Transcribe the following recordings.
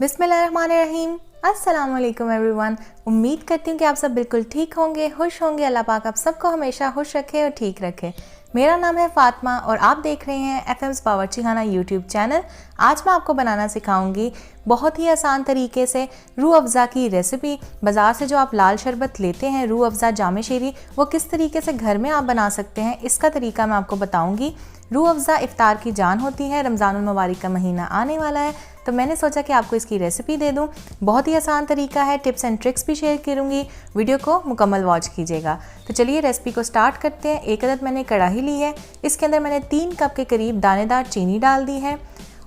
बिस्मिल्लाहिर्रहमानिर्रहीम। अस्सलाम वालेकुम एवरीवन। उम्मीद करती हूँ कि आप सब बिल्कुल ठीक होंगे, खुश होंगे। अल्लाह पाक आप सबको हमेशा खुश रखे और ठीक रखे। मेरा नाम है फातिमा और आप देख रहे हैं एफएम्स बावर्ची खाना यूट्यूब चैनल। आज मैं आपको बनाना सिखाऊंगी बहुत ही आसान तरीके से रूह अफ़ज़ा की रेसिपी। बाज़ार से जो आप लाल शरबत लेते हैं रूह अफ़ज़ा जामे शीरी, वो किस तरीके से घर में आप बना सकते हैं, इसका तरीका मैं आपको बताऊंगी। रूह अफ़ज़ा इफ्तार की जान होती है। रमज़ानुल मुबारक का महीना आने वाला है तो मैंने सोचा कि आपको इसकी रेसिपी दे दूं। बहुत ही आसान तरीका है, टिप्स एंड ट्रिक्स भी शेयर करूंगी। वीडियो को मुकम्मल वॉच कीजिएगा। तो चलिए रेसिपी को स्टार्ट करते हैं। एक अदद मैंने कढ़ाई ली है, इसके अंदर मैंने 3 कप के करीब दानेदार चीनी डाल दी है।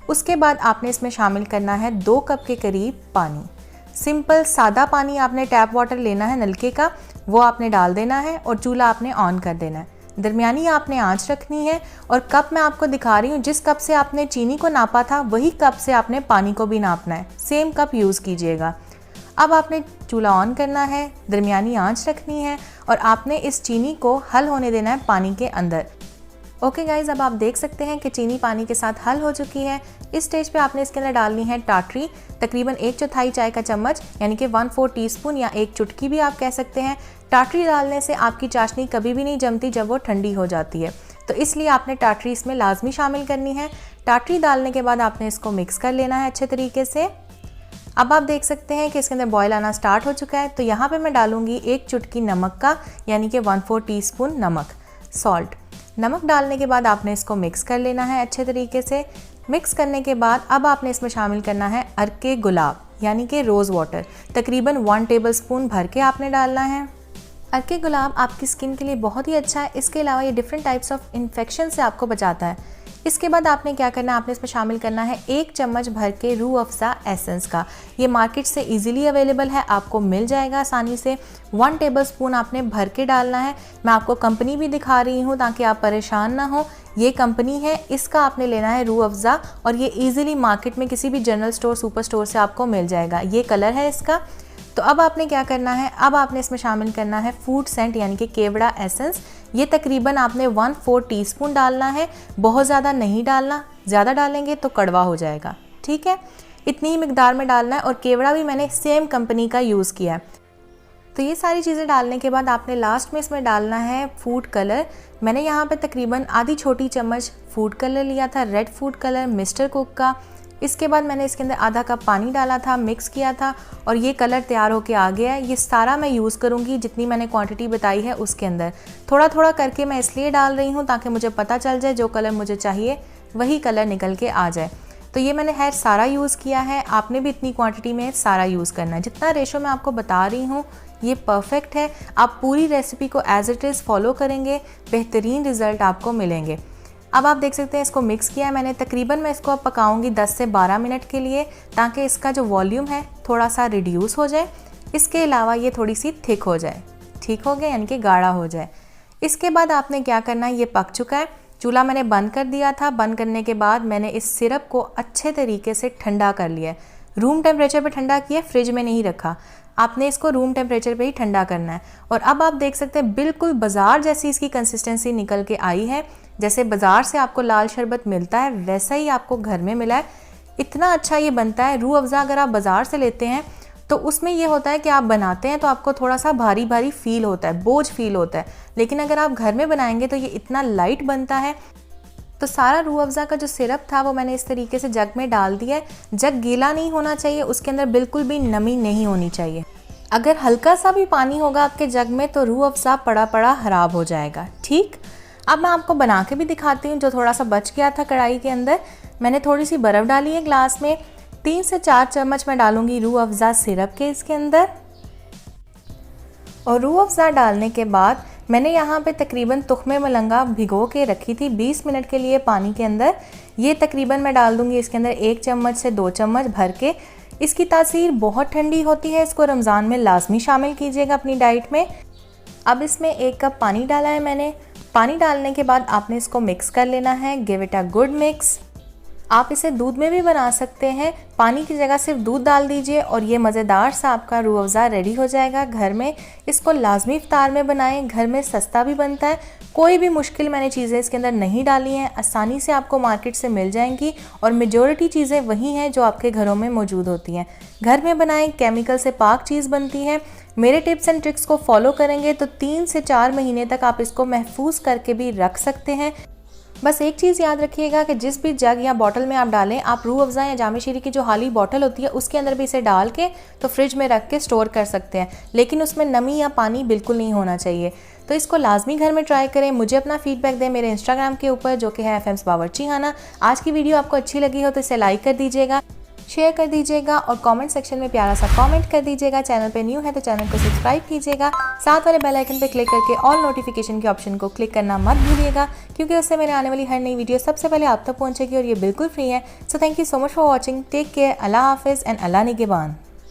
उसके बाद आपने इसमें शामिल करना है 2 कप के करीब पानी। सिंपल सादा पानी आपने टैप वाटर लेना है नलके का, वो आपने डाल देना है और चूल्हा आपने ऑन कर देना है। दरमियानी आपने आंच रखनी है और कप मैं आपको दिखा रही हूँ, जिस कप से आपने चीनी को नापा था वही कप से आपने पानी को भी नापना है। सेम कप यूज़ कीजिएगा। अब आपने चूल्हा ऑन करना है, दरमियानी आंच रखनी है और आपने इस चीनी को हल होने देना है पानी के अंदर। ओके गाइज, अब आप देख सकते हैं कि चीनी पानी के साथ हल हो चुकी है। इस स्टेज पे आपने इसके अंदर डालनी है टाटरी, तकरीबन 1/4 चाय का चम्मच यानी कि 1/4 टीस्पून या 1 चुटकी भी आप कह सकते हैं। टाटरी डालने से आपकी चाशनी कभी भी नहीं जमती जब वो ठंडी हो जाती है, तो इसलिए आपने टाटरी इसमें लाजमी शामिल करनी है। टाटरी डालने के बाद आपने इसको मिक्स कर लेना है अच्छे तरीके से। अब आप देख सकते हैं कि इसके अंदर बॉयल आना स्टार्ट हो चुका है, तो यहाँ पे मैं डालूंगी 1 चुटकी नमक का यानी कि 1/4 टीस्पून नमक, सॉल्ट। नमक डालने के बाद आपने इसको मिक्स कर लेना है अच्छे तरीके से। मिक्स करने के बाद अब आपने इसमें शामिल करना है अर्के गुलाब यानी कि रोज़ वाटर, तकरीबन 1 टेबलस्पून भर के आपने डालना है। अर्के गुलाब आपकी स्किन के लिए बहुत ही अच्छा है। इसके अलावा ये डिफरेंट टाइप्स ऑफ इन्फेक्शन से आपको बचाता है। इसके बाद आपने क्या करना है, आपने इसमें शामिल करना है 1 चम्मच भर के रूह अफ़ज़ा एसेंस का। ये मार्केट से इजीली अवेलेबल है, आपको मिल जाएगा आसानी से। 1 टेबलस्पून आपने भर के डालना है। मैं आपको कंपनी भी दिखा रही हूँ ताकि आप परेशान ना हो। ये कंपनी है, इसका आपने लेना है रूह अफ़ज़ा और ये ईजिली मार्केट में किसी भी जनरल स्टोर, सुपर स्टोर से आपको मिल जाएगा। ये कलर है इसका। तो अब आपने क्या करना है, अब आपने इसमें शामिल करना है फूड सेंट यानी कि केवड़ा एसेंस। ये तकरीबन आपने 1/4 टीस्पून डालना है, बहुत ज़्यादा नहीं डालना, ज़्यादा डालेंगे तो कड़वा हो जाएगा, ठीक है। इतनी ही मिकदार में डालना है और केवड़ा भी मैंने सेम कंपनी का यूज़ किया है। तो ये सारी चीज़ें डालने के बाद आपने लास्ट में इसमें डालना है फूड कलर। मैंने यहाँ पे तकरीबन आधी छोटी चम्मच फूड कलर लिया था, red food colour mister cook का। इसके बाद मैंने इसके अंदर आधा कप पानी डाला था, मिक्स किया था और ये कलर तैयार होके आ गया है। ये सारा मैं यूज़ करूँगी, जितनी मैंने क्वांटिटी बताई है उसके अंदर थोड़ा थोड़ा करके मैं इसलिए डाल रही हूँ ताकि मुझे पता चल जाए जो कलर मुझे चाहिए वही कलर निकल के आ जाए। तो ये मैंने खैर सारा यूज़ किया है, आपने भी इतनी क्वांटिटी में सारा यूज़ करना है। जितना रेशो मैं आपको बता रही हूँ ये परफेक्ट है। आप पूरी रेसिपी को एज इट इज़ फॉलो करेंगे, बेहतरीन रिज़ल्ट आपको मिलेंगे। अब आप देख सकते हैं इसको मिक्स किया है मैंने। तकरीबन मैं इसको अब पकाऊंगी 10 से 12 मिनट के लिए ताकि इसका जो वॉल्यूम है थोड़ा सा रिड्यूस हो जाए। इसके अलावा ये थोड़ी सी थिक हो जाए, ठीक हो गया यानी कि गाढ़ा हो जाए। इसके बाद आपने क्या करना है, ये पक चुका है। चूल्हा मैंने बंद कर दिया था। बंद करने के बाद मैंने इस सिरप को अच्छे तरीके से ठंडा कर लिया है। रूम टेम्परेचर पे ठंडा किया, फ्रिज में नहीं रखा। आपने इसको रूम टेम्परेचर पे ही ठंडा करना है। और अब आप देख सकते हैं बिल्कुल बाज़ार जैसी इसकी कंसिस्टेंसी निकल के आई है। जैसे बाज़ार से आपको लाल शरबत मिलता है वैसा ही आपको घर में मिला है। इतना अच्छा ये बनता है। रूह अफ़ज़ा अगर आप बाज़ार से लेते हैं तो उसमें ये होता है कि आप बनाते हैं तो आपको थोड़ा सा भारी भारी फील होता है, बोझ फील होता है। लेकिन अगर आप घर में बनाएंगे तो ये इतना लाइट बनता है। तो सारा रूह अफ़ज़ा का जो सिरप था वो मैंने इस तरीके से जग में डाल दिया है। जग गीला नहीं होना चाहिए, उसके अंदर बिल्कुल भी नमी नहीं होनी चाहिए। अगर हल्का सा भी पानी होगा आपके जग में तो रूह अफ़ज़ा पड़ा पड़ा ख़राब हो जाएगा, ठीक। अब मैं आपको बना के भी दिखाती हूँ। जो थोड़ा सा बच गया था कढ़ाई के अंदर, मैंने थोड़ी सी बर्फ़ डाली है ग्लास में। 3 से 4 चम्मच मैं डालूंगी रूह अफ़ज़ा सिरप के इसके अंदर। और रूह अफ़ज़ा डालने के बाद मैंने यहाँ पे तकरीबन तुख्मे मलंगा भिगो के रखी थी 20 मिनट के लिए पानी के अंदर। ये तकरीबन मैं डाल दूँगी इसके अंदर 1 चम्मच से 2 चम्मच भर के। इसकी तासीर बहुत ठंडी होती है, इसको रमज़ान में लाजमी शामिल कीजिएगा अपनी डाइट में। अब इसमें 1 कप पानी डाला है मैंने। पानी डालने के बाद आपने इसको मिक्स कर लेना है। Give it a good mix. आप इसे दूध में भी बना सकते हैं। पानी की जगह सिर्फ दूध डाल दीजिए और ये मज़ेदार सा आपका रूह अफ़ज़ा रेडी हो जाएगा घर में। इसको लाजमी इफ्तार में बनाएं, घर में सस्ता भी बनता है। कोई भी मुश्किल मैंने चीज़ें इसके अंदर नहीं डाली हैं, आसानी से आपको मार्केट से मिल जाएंगी और मेजॉरिटी चीज़ें वही हैं जो आपके घरों में मौजूद होती हैं। घर में बनाएं, केमिकल से पाक चीज़ बनती है। मेरे टिप्स एंड ट्रिक्स को फॉलो करेंगे तो 3 से 4 महीने तक आप इसको महफूज करके भी रख सकते हैं। बस एक चीज़ याद रखिएगा कि जिस भी जग या बॉटल में आप डालें, आप रूह अफ़ज़ा या जाम शीरी की जो खाली बॉटल होती है उसके अंदर भी इसे डाल के तो फ्रिज में रख के स्टोर कर सकते हैं, लेकिन उसमें नमी या पानी बिल्कुल नहीं होना चाहिए। तो इसको लाजमी घर में ट्राई करें। मुझे अपना फीडबैक दें मेरे इंस्टाग्राम के ऊपर जो कि है FM's बावर्ची खाना। आज की वीडियो आपको अच्छी लगी हो तो इसे लाइक कर दीजिएगा, शेयर कर दीजिएगा और कमेंट सेक्शन में प्यारा सा कमेंट कर दीजिएगा। चैनल पे न्यू है तो चैनल को सब्सक्राइब कीजिएगा। साथ वाले बेल आइकन पे क्लिक करके ऑल नोटिफिकेशन के ऑप्शन को क्लिक करना मत भूलिएगा, क्योंकि उससे मेरे आने वाली हर नई वीडियो सबसे पहले आप तक पहुंचेगी और ये बिल्कुल फ्री है। So thank you so much for watching. Take care. अल्लाह हाफिज़ एंड अल्लाह निगहबान।